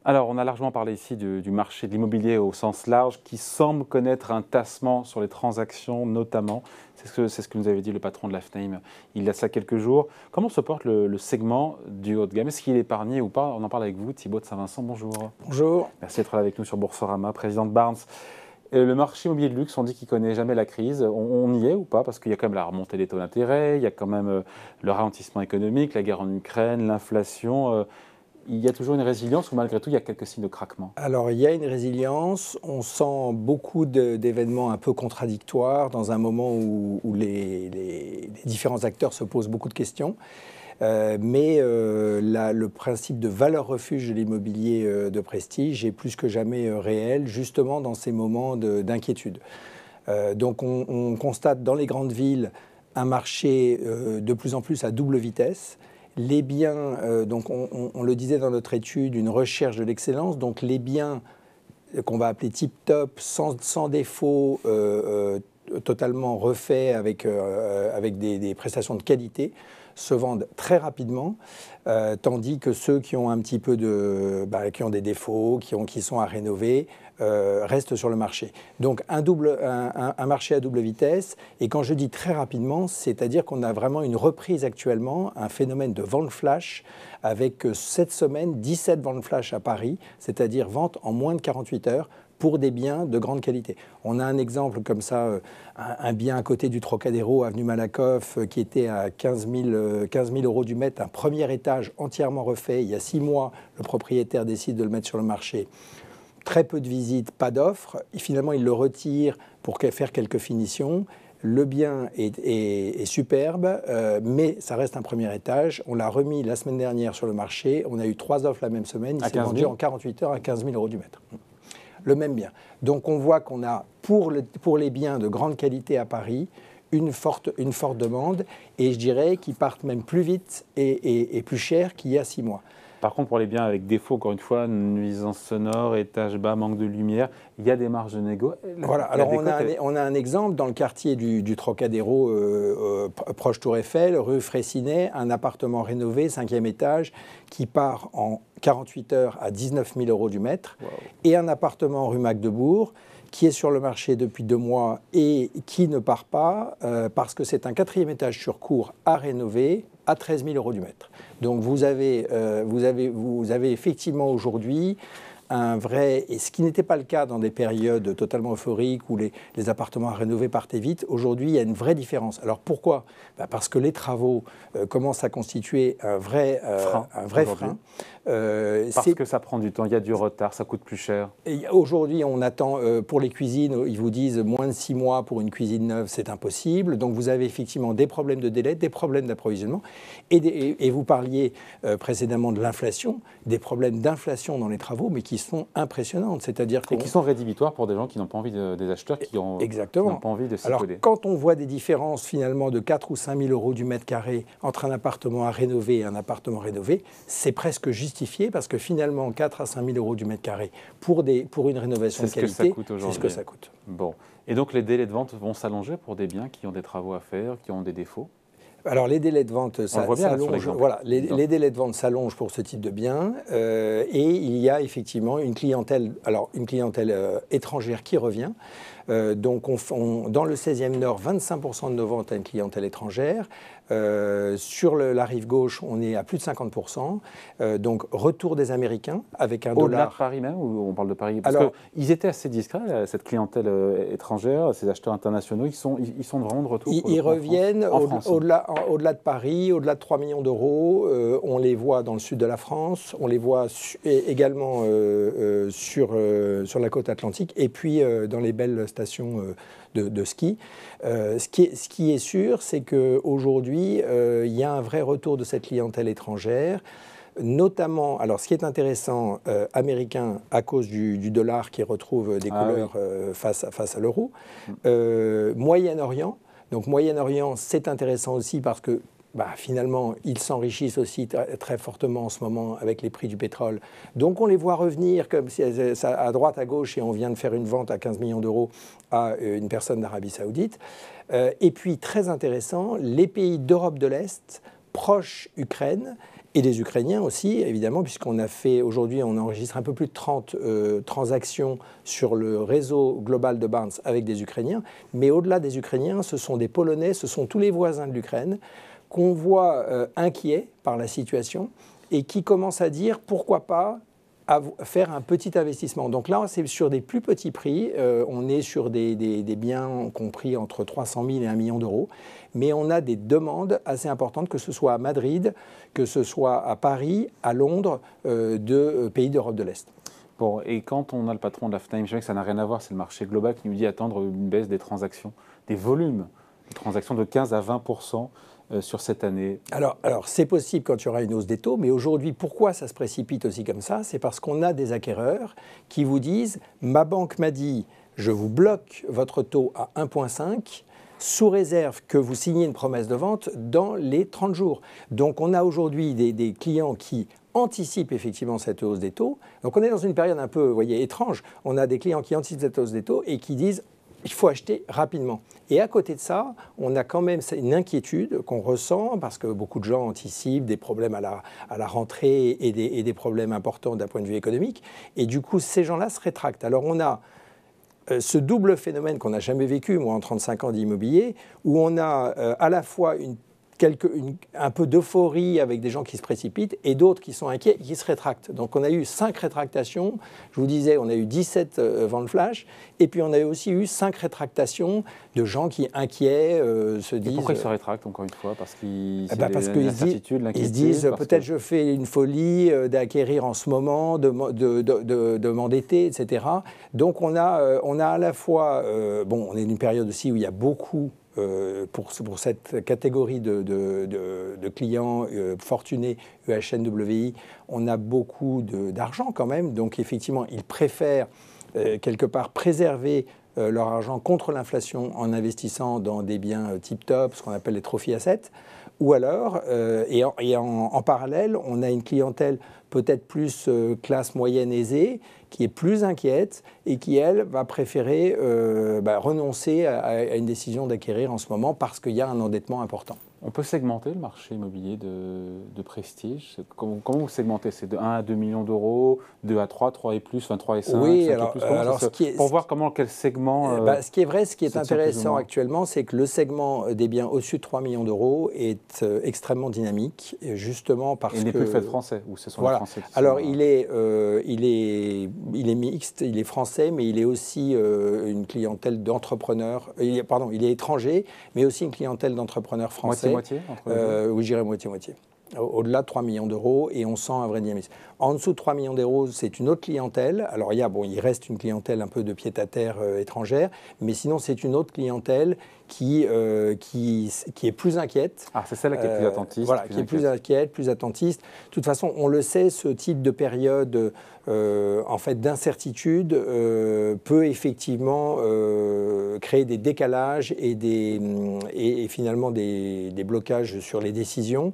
Alors, on a largement parlé ici du marché de l'immobilier au sens large, qui semble connaître un tassement sur les transactions notamment. C'est ce que nous avait dit le patron de l'AFNAIM il y a ça quelques jours. Comment se porte le segment du haut de gamme? Est-ce qu'il est épargné ou pas? On en parle avec vous, Thibaut de Saint-Vincent, bonjour. Bonjour. Merci d'être là avec nous sur Boursorama, président de Barnes. Le marché immobilier de luxe, on dit qu'il ne connaît jamais la crise. On y est ou pas? Parce qu'il y a quand même la remontée des taux d'intérêt, il y a quand même le ralentissement économique, la guerre en Ukraine, l'inflation. Il y a toujours une résilience ou malgré tout, il y a quelques signes de craquement? Alors, il y a une résilience. On sent beaucoup d'événements un peu contradictoires dans un moment où les différents acteurs se posent beaucoup de questions. Le principe de valeur refuge de l'immobilier de prestige est plus que jamais réel, justement dans ces moments d'inquiétude. Donc, on constate dans les grandes villes un marché de plus en plus à double vitesse. Les biens, donc on le disait dans notre étude, une recherche de l'excellence. Donc les biens qu'on va appeler tip-top, sans défaut, totalement refaits avec des prestations de qualité, se vendent très rapidement, tandis que ceux qui ont un petit peu qui ont des défauts, qui sont à rénover, restent sur le marché. Donc un marché à double vitesse, et quand je dis très rapidement, c'est-à-dire qu'on a vraiment une reprise actuellement, un phénomène de vente flash, avec cette semaine 17 ventes flash à Paris, c'est-à-dire vente en moins de 48 heures, pour des biens de grande qualité. On a un exemple comme ça, un bien à côté du Trocadéro, avenue Malakoff, qui était à 15 000 € du mètre, un premier étage entièrement refait. Il y a 6 mois, le propriétaire décide de le mettre sur le marché. Très peu de visites, pas d'offres. Finalement, il le retire pour faire quelques finitions. Le bien est superbe, mais ça reste un premier étage. On l'a remis la semaine dernière sur le marché. On a eu 3 offres la même semaine. Il s'est vendu en 48 heures à 15 000 € du mètre. Le même bien. Donc on voit qu'on a, pour les biens de grande qualité à Paris, une forte demande, et je dirais qu'ils partent même plus vite et plus cher qu'il y a 6 mois. Par contre, pour les biens avec défaut, encore une fois, nuisance sonore, étage bas, manque de lumière, il y a des marges de négo. Voilà, alors on a un exemple dans le quartier du Trocadéro, proche Tour Eiffel, rue Fraissinet, un appartement rénové, 5e étage, qui part en 48 heures à 19 000 € du mètre, wow. Et un appartement rue Magdebourg, qui est sur le marché depuis 2 mois et qui ne part pas parce que c'est un 4e étage sur cour à rénover à 13 000 € du mètre. Donc vous avez effectivement aujourd'hui un vrai, et ce qui n'était pas le cas dans des périodes totalement euphoriques où les appartements à rénover partaient vite, aujourd'hui il y a une vraie différence. Alors pourquoi? Parce que les travaux commencent à constituer un vrai frein. Parce que ça prend du temps, il y a du retard, ça coûte plus cher. Aujourd'hui, on attend pour les cuisines, ils vous disent moins de 6 mois pour une cuisine neuve, c'est impossible. Donc vous avez effectivement des problèmes de délai, des problèmes d'approvisionnement. Et vous parliez précédemment de l'inflation, des problèmes d'inflation dans les travaux, mais qui sont impressionnantes. C'est-à-dire et qui sont rédhibitoires pour des gens qui n'ont pas envie, des acheteurs qui n'ont pas envie de s'y coller. Alors quand on voit des différences finalement de 4 ou 5 000 € du mètre carré entre un appartement à rénover et un appartement rénové, c'est presque justifié parce que finalement 4 à 5 000 € du mètre carré pour une rénovation de qualité, c'est ce que ça coûte. Bon. Et donc les délais de vente vont s'allonger pour des biens qui ont des travaux à faire, qui ont des défauts? Alors les délais de vente s'allongent. Voilà, les délais de vente s'allongent pour ce type de biens et il y a effectivement une clientèle étrangère qui revient. Donc dans le 16e Nord, 25% de nos ventes à une clientèle étrangère. Sur la rive gauche, on est à plus de 50%. Donc retour des Américains avec un dollar. Au-delà de Paris même, ou on parle de Paris? Parce qu'ils étaient assez discrets, cette clientèle étrangère, ces acheteurs internationaux, ils sont vraiment de retour. Ils reviennent au-delà de Paris, au-delà de 3 millions d'euros. On les voit dans le sud de la France, on les voit également sur la côte atlantique, et puis dans les belles stations de ski. Ce qui est sûr, c'est qu'aujourd'hui, il y a un vrai retour de cette clientèle étrangère, notamment, alors ce qui est intéressant, américain, à cause du dollar qui retrouve des couleurs face à l'euro. Moyen-Orient. Donc Moyen-Orient, c'est intéressant aussi parce que finalement, ils s'enrichissent aussi très fortement en ce moment avec les prix du pétrole. Donc on les voit revenir comme à droite, à gauche, et on vient de faire une vente à 15 millions d'euros à une personne d'Arabie Saoudite. Et puis, très intéressant, les pays d'Europe de l'Est, proches Ukraine, et des Ukrainiens aussi, évidemment, puisqu'on a fait, aujourd'hui, on enregistre un peu plus de 30 transactions sur le réseau global de Barnes avec des Ukrainiens. Mais au-delà des Ukrainiens, ce sont des Polonais, ce sont tous les voisins de l'Ukraine qu'on voit inquiets par la situation et qui commencent à dire pourquoi pas faire un petit investissement. Donc là, c'est sur des plus petits prix. On est sur des biens compris entre 300 000 et 1 million d'euros. Mais on a des demandes assez importantes, que ce soit à Madrid, que ce soit à Paris, à Londres, de pays d'Europe de l'Est. Bon, et quand on a le patron de la FNAIM, je sais que ça n'a rien à voir, c'est le marché global qui nous dit attendre une baisse des transactions, des volumes de transactions de 15 à 20% sur cette année. Alors c'est possible quand il y aura une hausse des taux, mais aujourd'hui, pourquoi ça se précipite aussi comme ça? C'est parce qu'on a des acquéreurs qui vous disent « ma banque m'a dit, je vous bloque votre taux à 1,5 sous réserve que vous signiez une promesse de vente dans les 30 jours ». Donc on a aujourd'hui des clients qui anticipent effectivement cette hausse des taux. Donc on est dans une période un peu, vous voyez, étrange. On a des clients qui anticipent cette hausse des taux et qui disent il faut acheter rapidement. Et à côté de ça, on a quand même une inquiétude qu'on ressent parce que beaucoup de gens anticipent des problèmes à la rentrée et des problèmes importants d'un point de vue économique. Et du coup, ces gens-là se rétractent. Alors on a ce double phénomène qu'on n'a jamais vécu, moi, en 35 ans d'immobilier, où on a à la fois un peu d'euphorie avec des gens qui se précipitent et d'autres qui sont inquiets et qui se rétractent. Donc on a eu 5 rétractations, je vous disais, on a eu 17 ventes flash, et puis on a aussi eu 5 rétractations de gens qui, inquiets, se disent... Et pourquoi ils se rétractent, encore une fois? Parce qu'ils se disent peut-être je fais une folie d'acquérir en ce moment, de m'endetter, etc. Donc on a à la fois... on est dans une période aussi où il y a beaucoup... pour cette catégorie de clients fortunés UHNWI, on a beaucoup d'argent quand même. Donc effectivement, ils préfèrent quelque part préserver leur argent contre l'inflation en investissant dans des biens tip-top, ce qu'on appelle les trophy assets. Ou alors, en parallèle, on a une clientèle peut-être plus classe moyenne aisée, qui est plus inquiète et qui, elle, va préférer renoncer à une décision d'acquérir en ce moment parce qu'il y a un endettement important. On peut segmenter le marché immobilier de prestige. Comment vous segmentez? C'est de 1 à 2 millions d'euros, 2 à 3, 3 et plus, 3 et 5, oui, 5 alors, et plus. Pour voir quel segment... ce qui est vrai, ce qui est intéressant actuellement, c'est que le segment des biens au-dessus de 3 millions d'euros est extrêmement dynamique, justement parce que... Il n'est plus fait de français, ou ce sont les Français qui Alors, sont... il est mixte, il est français, mais il est aussi une clientèle d'entrepreneurs... il est étranger, mais aussi une clientèle d'entrepreneurs français. Moitié entre les deux. Oui, je dirais moitié-moitié. Au-delà de 3 millions d'euros, et on sent un vrai dynamisme. En dessous de 3 millions d'euros, c'est une autre clientèle. Alors, il reste une clientèle un peu de pied-à-terre étrangère, mais sinon, c'est une autre clientèle qui est plus inquiète. Ah, c'est celle qui est plus attentiste. Voilà, qui est plus inquiète, plus attentiste. De toute façon, on le sait, ce type de période d'incertitude peut effectivement créer des décalages et finalement des blocages sur les décisions.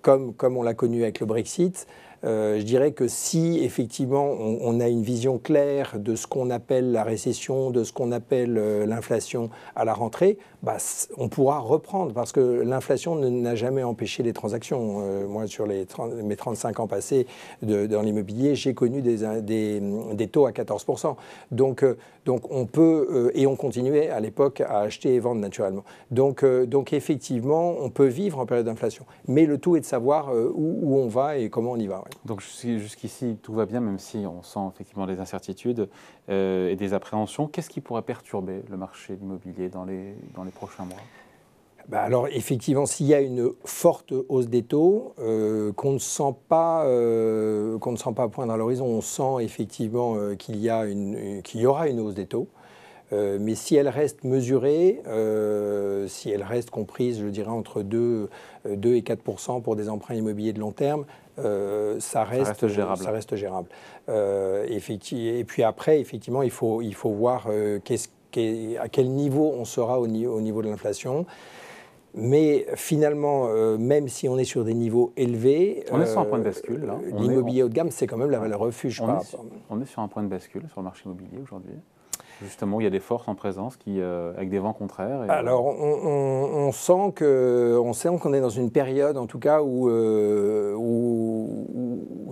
Comme on l'a connu avec le Brexit, je dirais que si effectivement on a une vision claire de ce qu'on appelle la récession, de ce qu'on appelle l'inflation à la rentrée, on pourra reprendre parce que l'inflation n'a jamais empêché les transactions. Moi, sur mes 35 ans passés dans l'immobilier, j'ai connu des taux à 14%. Donc on peut, et on continuait à l'époque à acheter et vendre naturellement. Donc effectivement, on peut vivre en période d'inflation. Mais le tout est de savoir où on va et comment on y va. Ouais. Donc jusqu'ici, tout va bien, même si on sent effectivement des incertitudes et des appréhensions. Qu'est-ce qui pourrait perturber le marché de l'immobilier dans les prochains mois? Alors effectivement, s'il y a une forte hausse des taux qu'on ne sent pas poindre à l'horizon, on sent effectivement qu'il y aura une hausse des taux. Mais si elle reste mesurée, si elle reste comprise, je dirais, entre 2 et 4% pour des emprunts immobiliers de long terme, ça reste gérable. Et puis après, effectivement, il faut voir à quel niveau on sera au niveau de l'inflation. Mais finalement, même si on est sur des niveaux élevés... On est sur un point de bascule, là. L'immobilier haut de gamme, c'est quand même la valeur refuge. On est sur un point de bascule sur le marché immobilier aujourd'hui. Justement, il y a des forces en présence avec des vents contraires. Alors, on sent qu'on est dans une période, en tout cas, où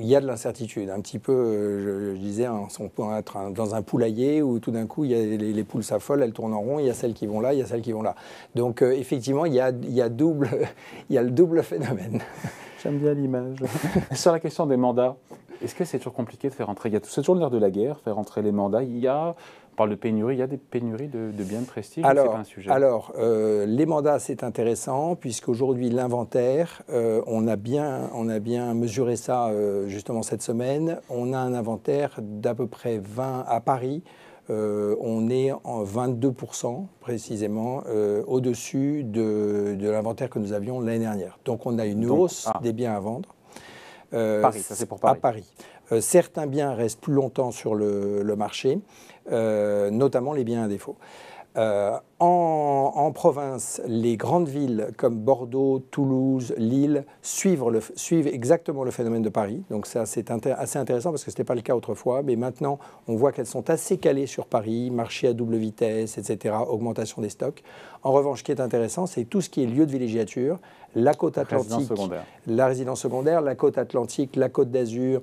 il y a de l'incertitude. Un petit peu, je disais, on peut être dans un poulailler où tout d'un coup, il y a les poules s'affolent, elles tournent en rond, il y a celles qui vont là, il y a celles qui vont là. Donc, effectivement, il y a le double phénomène. J'aime bien l'image. Sur la question des mandats, est-ce que c'est toujours compliqué de faire entrer, c'est toujours l'heure de la guerre, faire entrer les mandats, on parle de pénurie, il y a des pénuries de biens de prestige, c'est pas un sujet. Alors, les mandats, c'est intéressant, puisqu'aujourd'hui, l'inventaire, on a bien mesuré ça justement cette semaine, on a un inventaire d'à peu près 20 à Paris, on est en 22% précisément au-dessus de l'inventaire que nous avions l'année dernière. Donc on a une hausse des biens à vendre. Paris, ça c'est pour Paris. À Paris. Certains biens restent plus longtemps sur le marché, notamment les biens à défaut. En province, les grandes villes comme Bordeaux, Toulouse, Lille suivent exactement le phénomène de Paris. Donc ça, c'est assez intéressant parce que ce n'était pas le cas autrefois. Mais maintenant, on voit qu'elles sont assez calées sur Paris, marché à double vitesse, etc., augmentation des stocks. En revanche, ce qui est intéressant, c'est tout ce qui est lieu de villégiature, la côte atlantique, la résidence secondaire, la côte atlantique, la côte d'Azur,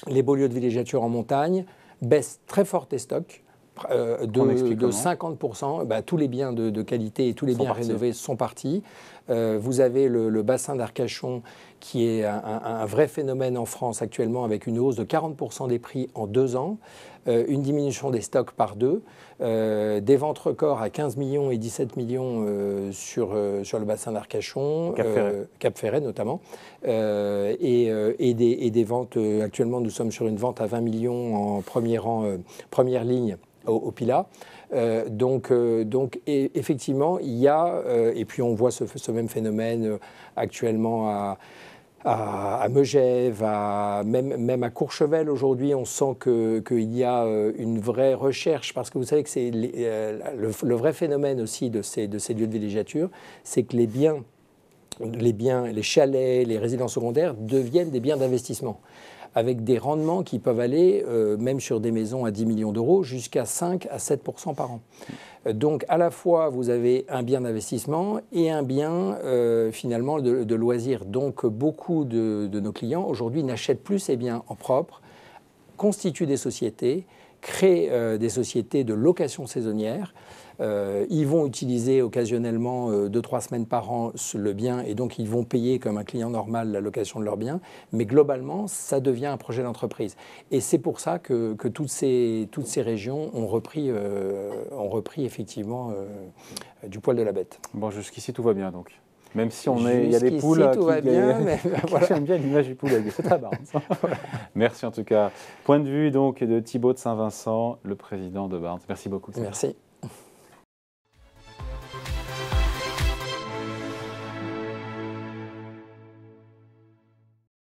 les beaux lieux de villégiature en montagne, baissent très fort des stocks. De 50%, tous les biens de qualité et tous les biens rénovés sont partis. Vous avez le bassin d'Arcachon qui est un vrai phénomène en France actuellement avec une hausse de 40% des prix en 2 ans, une diminution des stocks par 2, des ventes records à 15 millions et 17 millions sur le bassin d'Arcachon, Cap Ferret notamment, et des ventes, actuellement nous sommes sur une vente à 20 millions en première ligne au Pilat. Donc effectivement, il y a, et puis on voit ce même phénomène actuellement à Megève, même à Courchevel aujourd'hui, on sent qu'il y a une vraie recherche, parce que vous savez que c'est le vrai phénomène aussi de ces lieux de villégiature, c'est que les biens, les chalets, les résidences secondaires deviennent des biens d'investissement, avec des rendements qui peuvent aller, même sur des maisons à 10 millions d'euros, jusqu'à 5 à 7% par an. Donc à la fois, vous avez un bien d'investissement et un bien finalement de loisirs. Donc beaucoup de nos clients aujourd'hui n'achètent plus ces biens en propre, constituent des sociétés, créent des sociétés de location saisonnière. Ils vont utiliser occasionnellement 2-3 semaines par an le bien et donc ils vont payer comme un client normal la location de leur bien. Mais globalement, ça devient un projet d'entreprise. Et c'est pour ça que toutes ces régions ont repris effectivement du poil de la bête. Bon, jusqu'ici, tout va bien donc. Même si il y a des poules tout va bien, mais voilà. J'aime bien l'image du poulet, c'est très marrant. Voilà. Merci en tout cas. Point de vue donc de Thibaut de Saint-Vincent, le président de Barnes. Merci beaucoup. Merci.